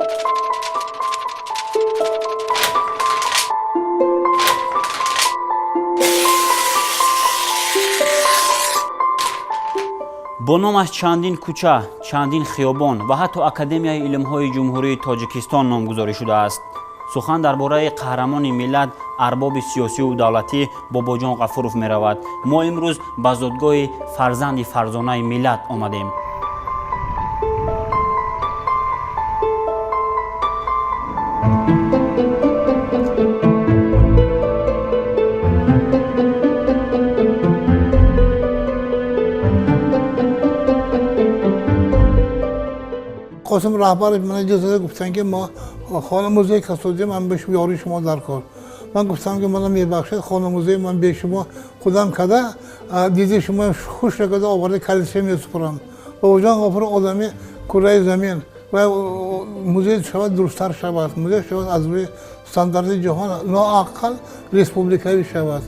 با نام از چندین کوچه، چندین خیابان و حتی اکادمیای علم‌های جمهوری تاجیکستان نامگذاری شده است. سخن درباره قهرمان ملت، ارباب سیاسی و دولتی باباجان غفورов می‌رود. ما امروز به زادگاه فرزند فرزانه ملت آمدیم. قاسم رهبرش من اجازه گفتن که ما خانه موزه کسادی من به یاری شما در کار. من گفتم که منم میبخشید خانه موزه من به شما خودم کده دیدی شما خوش نکرده آورده کلیسه میسپرم. با جان غفور آدمی کره زمین و موزه شود درستتر شود. موزه شود از روی استاندارد جهان لااقل ریسپوبلیکایی شود.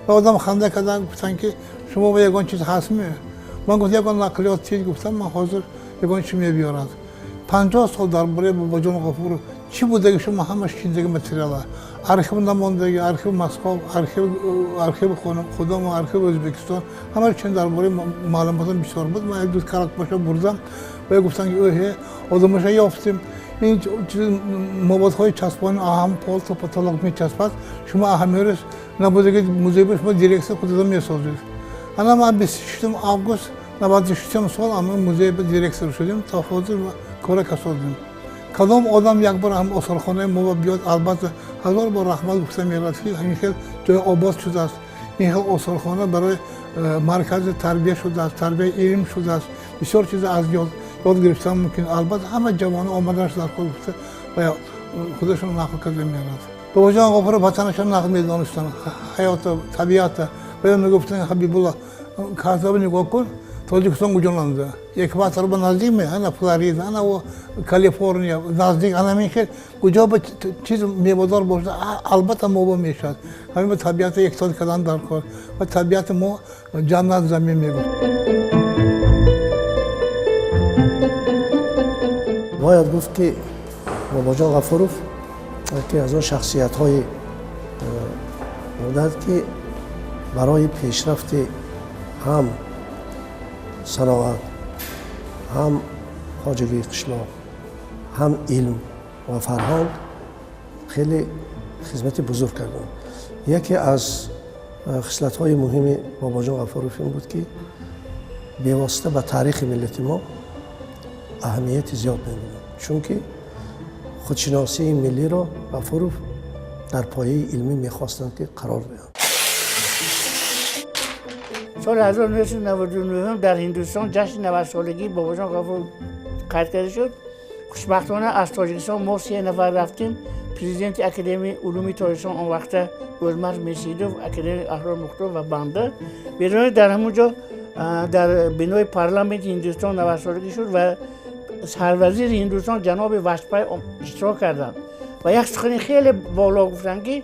و آدم خنده کردن گفتن که شما با یگان چیز هست می. من گفتم یگان نقلیات چیز گفتم من حاضر یگان چی میبیارد. 50 سال درباره باباجان غفور چی بوده که شما همش چیزی متریاله ارشیو نماندگی ارشیو مسکو ارشیو خودم و ارشیو ازبکستان همه چیز درباره معلومات بسیار بود. من یک دو کارت باشه بردم و گفتن که اوه آدمش یافتیم این چیز موادهای چسبان اهم پالت و پتالوگ میچسبد شما اهمیتش نبوده که موزه شما دیرکسیون خودتون میسازید. انا ما 26 آگوست 96 سال اما موزه به دیرکسیون شدیم تا حاضر کار کسادیم. کدام آدم یک بار هم آثارخانه ما بیاد البته هزار بار رحمت گفتم میرد که همین خیلی جای آباد شده است. این خیلی آثارخانه برای مرکز تربیت شده است، تربیت علم شده است. بسیار چیز از یاد گرفتن ممکن البته همه جوان آمدنش در کار گفته و خودشون نقل کرده میرد. باباجان غفور وطنشون نقل میدانستن حیات طبیعت و میگفتن حبیب الله کتاب نگاه کن تاجیکستان کجالانده یک وقت رو نزدیک می انا فلوریدا انا و کالیفرنیا نزدیک انا میشه کجا به چیز میوه‌دار باشه البته موبا میشد همین به طبیعت یک سال کردن در کار و طبیعت ما جنت زمین میگه. باید گفت که باباجان غفورov یکی از آن شخصیت‌های بودند که برای پیشرفت هم صناعت، هم خواجگی قشلاق، هم علم و فرهنگ خیلی خدمت بزرگ کردند. یکی از خصلت‌های مهم باباجان غفورov این بود که بی‌واسطه به تاریخ ملت ما اهمیت زیاد می‌دادند. چون که خودشناسی ملی را غفورov در پایه علمی می‌خواستند که قرار دهند. سال 1999 در هندوستان جشن 90 سالگی باباجان غفور قید کرده شد. خوشبختانه از تاجیکستان ما 3 نفر رفتیم. پرزیدنت اکادمی علوم تاجیکستان اون وقت اولمر میرسیدوف، اکادمی اهرام مختار و بنده. بیرون در همونجا در بنای پارلمانت هندوستان 90 سالگی شد و سروزیر هندوستان جناب واجپای اشتراک کردند و یک سخن خیلی بالا گفتن که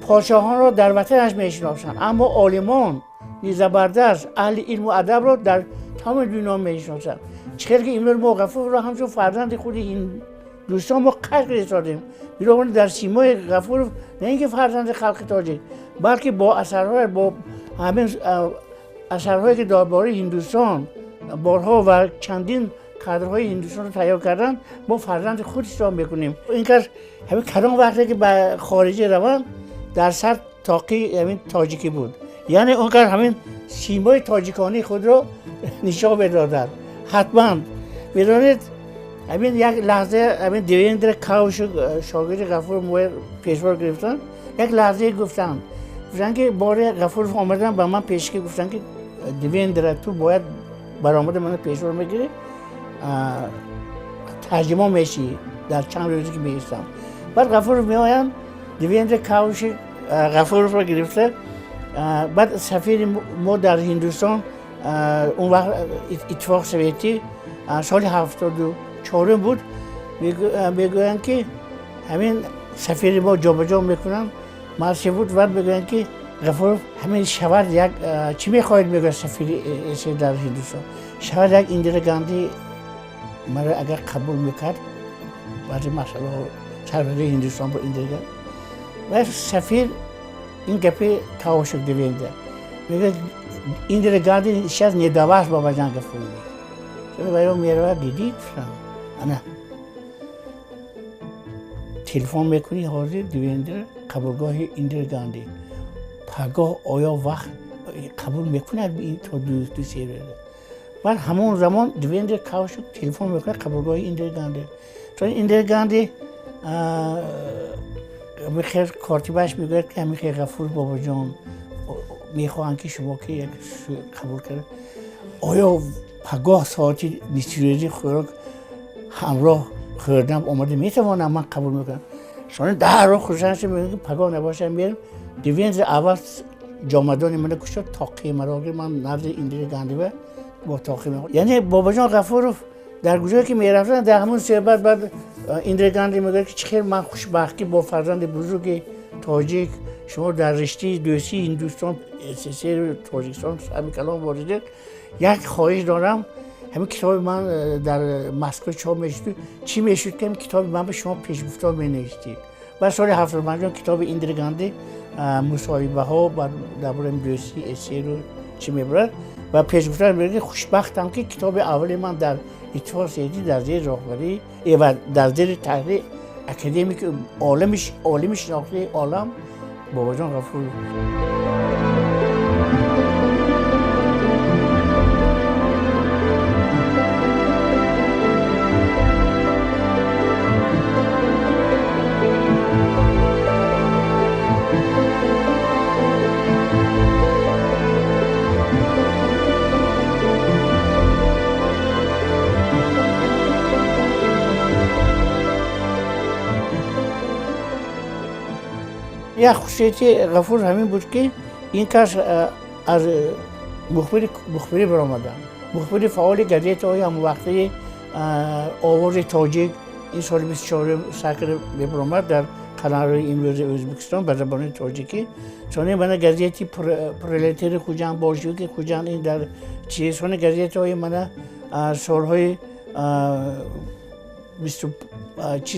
پادشاهان را در وطنش میشناسند اما عالمان زبردست اهل علم و ادب را در تمام دنیا میشناسند. چقدر که امروز ما غفور را همچون فرزند خود هندوستان ما قدر رساندیم. بنابراین در سیمای غفور نه اینکه فرزند خلق تاجیک بلکه با اثرهایی که درباره هندوستان بارها و چندین کادرهای هندوستان رو تیار کردن ما فرزند خود حساب میکنیم. این کار همین کدام وقتی که به خارج روان در سر تاقی همین تاجیکی بود. یعنی اونقدر همین سیمای تاجیکانی خود رو نشان بدادن. حتما بدانید همین یک لحظه همین دیویندر کاوش شاگرد غفور موی پیشوار گرفتن یک لحظه گفتن که بار غفور آمدن به من پیشکی گفتن که دیویندر تو باید برآمد من پیشوار میگیری ترجمه میشی در چند روزی که بیستم. بعد غفور میآیند دیویندر کاوش غفور رو گرفته. بعد سفیر ما در هندوستان اون وقت اتفاق سوویتی سال 74 بود میگویند که همین سفیر ما جابجا میکنن مرسی بود و میگویند که غفور همین شود یک چی میخواهید میگه سفیر در هندوستان شود یک اندرا گاندی مرا اگر قبول میکرد بعضی مسئله ها سربازی هندوستان با ایندرگان و سفیر این گپی کاوشک دوینده میگه ایندرگان شاید نداواش بابا جان گفته چون باید میره دیدی گفتم نه تلفن میکنی حاضر دوینده قبولگاه ایندرگاندی پگاه آیا وقت قبول میکنه این تا دو سیره بعد همون زمان دوینده کاوشک تلفن میکنه قبولگاه ایندرگاندی چون ایندرگاندی میخیر کارتیبش میگه که میخیر غفور بابا جان میخواهن که شما که یک قبول کرد آیا پگاه ساعتی نیستیریزی خوراک همراه خوردم اومده میتوانم من قبول میکنم شما در رو خوشنش میگه پگاه نباشه میرم دوینز اول جامدانی من کشت تاقی مراغی من نرد ایندرگاندی و با تاقی مراغی یعنی بابا جان غفور در گوشه که میرفتن در همون صحبت بعد ایندرگاندی میگه که چخیر من خوشبختی با فرزند بزرگ تاجیک شما در رشته دوستی هندوستان سر تاجیکستان همین کلام وارده یک خواهش دارم همین کتاب من در مسکو چاپ میشد چی میشد که کتاب من به شما پیشگفتار مینوشتید و سال 75 کتاب ایندرگاندی مصاحبه ها درباره دوستی اسیر رو چی میبرد و پیشگفتار میگه خوشبختم که کتاب اول من در اتفاق سیدی در زیر راهبری و در زیر تحریک اکادمیک عالم شناخته عالم بابا جان غفور یک خصوصیت غفور همین بود که این کس از مخبری برآمدن مخبری فعال گزیت های همون وقتی آواز تاجیک این سال 24 سکر برآمد در قناری امروز ازبکستان به زبان تاجیکی چون من گزیتی پرولتر خوجان باشوکی خوجان این در چیزان گزیت های من سالهای 20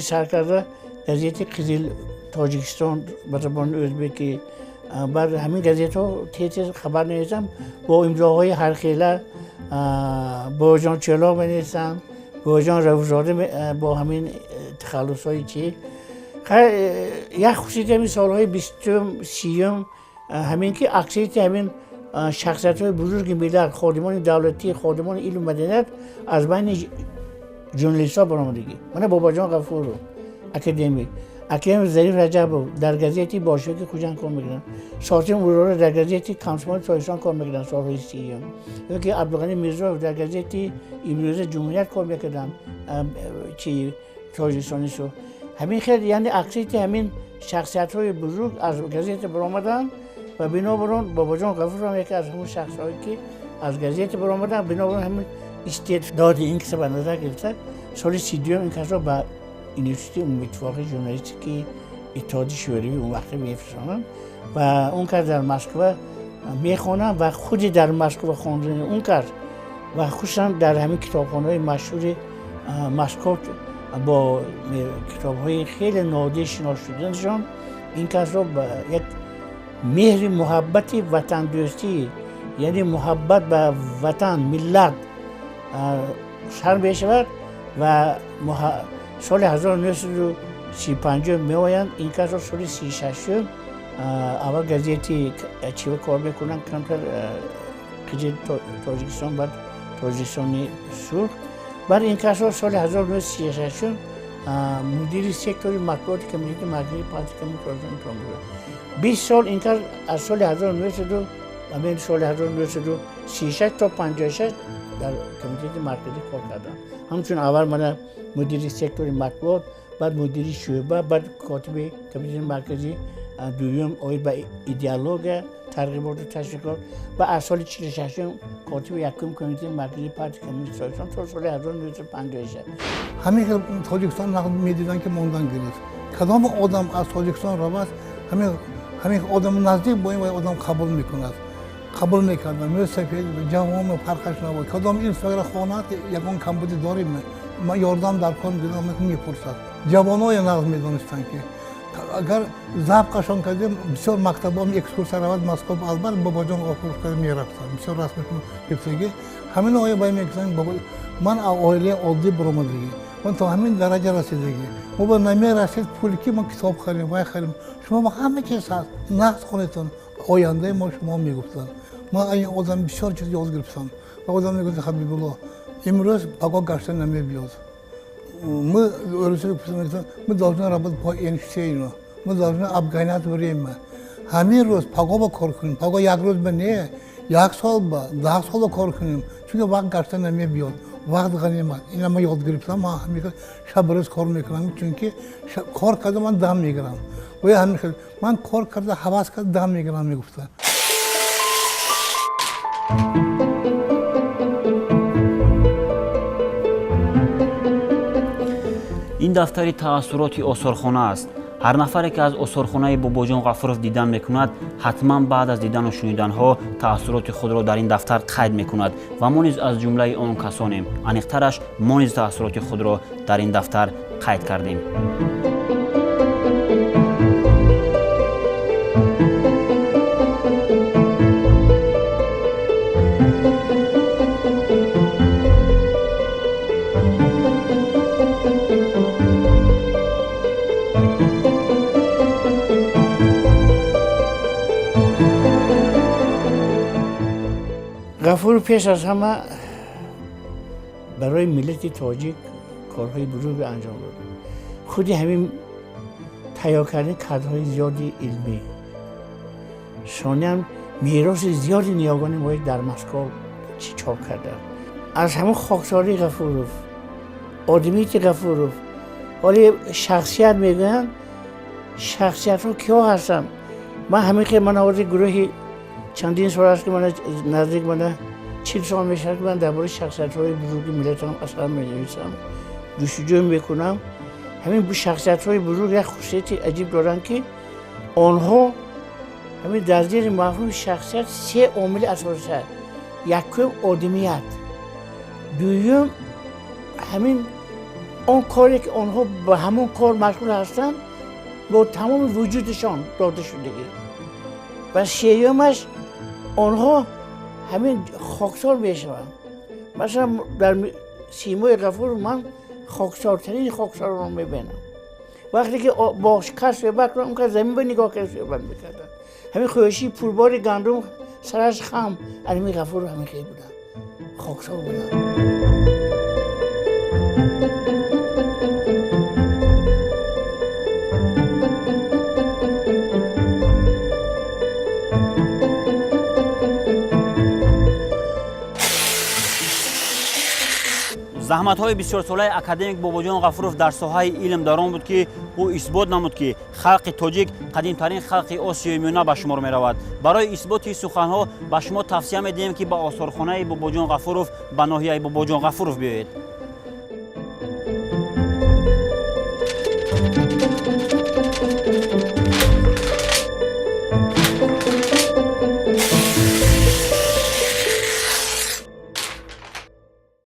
سال کرده گزیت قزل تاجیکستان به زبان ازبکی بعد همین گزیت ها تیتر خبر نویسم با امضاهای هر خیله با جان چلا بنویسم با جان روزاده با همین تخلص های چی یک خصوصیت همین سالهای 20 همین که اکثریت همین شخصیت های بزرگ ملت خادمان دولتی خادمان علم مدنیت از بین ژورنالیست ها برآمدگی من بابا جان غفور اکادمی اکیم ظریف رجب در گزیتی باشوکی خوجان کار میکنن ساتیم اورورا در گزیتی کانسمان تایستان کار میکنن سالهای 30 یا که عبدالغنی میرزا در گزیتی امروز جمهوریت کار میکردن چی تاجیکستانی شو همین خیلی یعنی اکثریت همین شخصیت های بزرگ از گزیت برآمدن و بنابراین بابا جان غفور هم یکی از همون شخصهایی که از گزیت برآمدن بنابراین همین استعداد این کسا به نظر گرفته سال 32 این کسا با اینستیتوت عمومی اتفاقی ژورنالیستیکی اتحادیه شوروی اون وقت میفرستن و اون کار در مسکو میخونن و خودی در مسکو خوندن اون کار و خصوصا در همین کتابخانه‌های مشهور مسکو با کتاب‌های خیلی نادر شناخته شدنشان این کار رو با یک مهر محبت وطن دوستی یعنی محبت به وطن ملت سر بشود و سال 1935 میآیند این کار سال 36 اول گزیتی چیو کار میکنن کمتر قجل تاجیکستان بعد تاجیکستانی سرخ بعد این کار سال 1936 مدیر سکتوری مطبوعات کمیته مرکزی پارتی کمیته 20 سال این کار از سال 1902 همین سال 1936 تا 56 در کمیته مرکزی کار کردم همچون اول من مدیر سکتور مطبوعات بعد مدیر شعبه بعد کاتب کمیته مرکزی دوم اوید به ایدئولوژی ترغیبات و تشویقات و از سال 46 کاتب یکم کمیته مرکزی پارتی کمونیست تاجیکستان تا سال 1956 همین که تاجیکستان نقد میدیدن که موندن گرفت کدام آدم از تاجیکستان رفت همین آدم نزدیک با این آدم قبول میکند قبول میکردن مثل سفید جوام پرخش نبود کدام این فقر خانات یکان کمبودی داریم ما یاردم در کار میگیرم میپرسد جوانای ناز میدونستن که اگر ضبطشان کردیم بسیار مکتبام اکسکورس رود مسکو البته بابا جان آفریقا میرفتن بسیار رسمشون گفتگی همین آقای باید میگفتن بابا من عائله عادی برآمدگی من تا همین درجه رسیدگی ما با نمیرسید پولی که ما کتاب خریم وای خریم شما با همه چیز هست نقد کنیتون آینده ما شما میگفتن من این آدم بسیار چیز یاد گرفتم و آدم میگفت حبیب الله امروز پگاه گشتن نمیبیاد мы мы должны работать по Эйнштейну мы должны обгонять время همین روز پگاه با کار کنیم پگاه یک روز به نه یک سال با 10 سال کار کنیم چون وقت گشتن نمیبیاد وقت غنیمت اینا من یاد گرفتم من همیشه شب روز کار میکنم چون که کار کرده من دم میگیرم و همیشه من کار کرده حواس کرده دم میگیرم میگفتن این دفتر تأثیرات آثارخانه است. هر نفری که از آثارخانه باباجان غفورов دیدن میکند حتما بعد از دیدن و شنیدن ها تأثیرات خود را در این دفتر قید میکند و ما نیز از جمله آن کسانیم. انیقترش ما نیز تأثیرات خود را در این دفتر قید کردیم. غفور پیش از همه برای ملت تاجیک کارهای بزرگ انجام داد. خودی همین تهیه کردن کادرهای زیادی علمی. ثانیاً هم میراث زیادی نیاگان ما در مسکو چاپ کرده. از همون خاکساری غفورov، آدمیت غفورov، ولی شخصیت میگن شخصیت ها کیا هستن؟ من همین که من آوردی گروهی چندین سال است که من نزدیک من 40 سال میشه که من درباره شخصیت‌های بزرگ ملتم اصلا می‌نویسم جستجو میکنم. همین شخصیت‌های بزرگ یک خصوصیت عجیب دارن که آنها همین در زیر مفهوم شخصیت 3 عامل اساسی است. یکم آدمیت، دوم همین آن کاری که آنها به همون کار مشغول هستند با تمام وجودشان داده شدگی و سومش آنها همین خاکسار میشوند. مثلا در سیمای غفور من خاکسارترین خاکسار رو میبینم. وقتی که با کس صحبت کنم که زمین به نگاه که صحبت میکردن همین خوشی پولبار گندم سرش خم همین غفور همین خیلی بودن خاکسار بودن. زحمت‌های بسیار ساله اکادمیک باباجان غفورov در ساحه علم در آن بود که او اثبات نمود که خلق تاجیک قدیمترین خلق آسیای میانه به شمار می‌رود. برای اثبات این سخن‌ها به شما توصیه می‌دهیم که به آثارخانه باباجان غفورov به ناحیه باباجان غفورov بیایید.